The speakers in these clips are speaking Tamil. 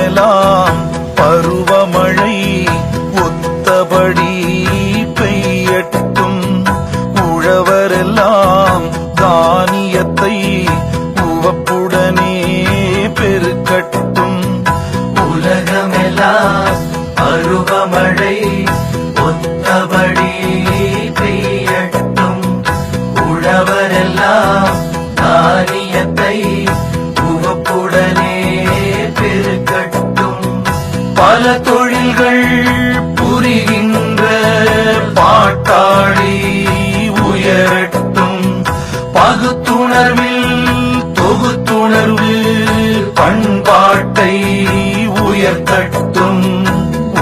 உலகமெல்லாம் பருவமழை ஒத்தபடி பெய்யட்டும். உழவரெல்லாம் தானியத்தை உவப்புடனே பெருக்கட்டும். உலகமெல்லாம் பருவமழை ஒத்தபடி பெய்யட்டும். உழவரெல்லாம் தானியத்தை உவப்புடனே பெருக்கட்டும். பல தொழில்கள் புரிகின்ற பாட்டாளி உயரட்டும். பகுத்துணர்வில் தொகுத்துணர்வு பண்பாட்டை உயர்த்தட்டும்.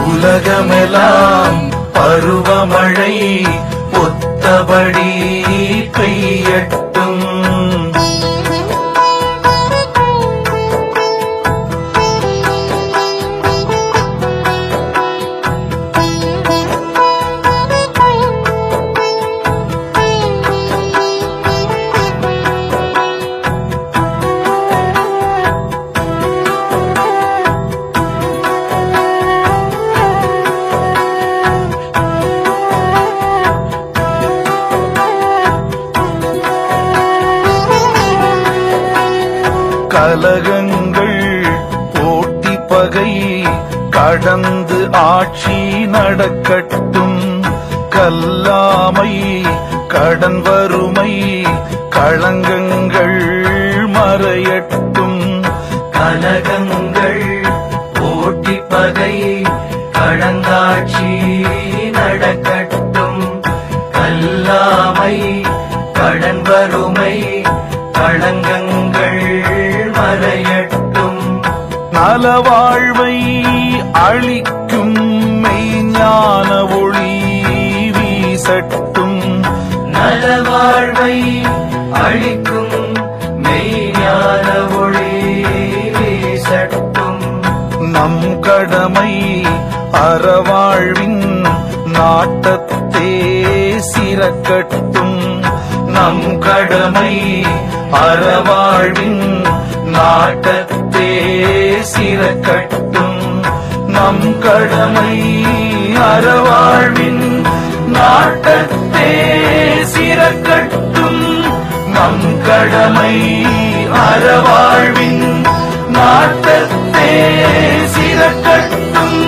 உலகமெல்லாம் பருவமழை ஒத்தபடி பெய்யட்டும். கலகங்கள் போட்டி பகை கடந்து ஆட்சி நடக்கட்டும். கல்லாமை கடன் வறுமை களங்கங்கள் மறையட்டும். கலகங்கள் போட்டி பகை கடந்தாட்சி நடக்கட்டும். கல்லாமை கடன் வறுமை களங்கங்கள் மறையட்டும். நலவாழ்வை அளிக்கும் மெய்ஞான ஒளி வீசட்டும். நலவாழ்வை அளிக்கும் மெய்ஞான ஒளி வீசட்டும். நம் கடமை அறவாழ்வின் நாட்டத்தே சிறக்கட்டும். நம் கடமை அறவாழ்வின் நாட்டத்தே சிறக்கட்டும். நம் கடமை அறவாழ்வின் நாட்டத்தே சிறக்கட்டும். நம் கடமை அறவாழ்வின் நாட்டத்தே சிறக்கட்டும்.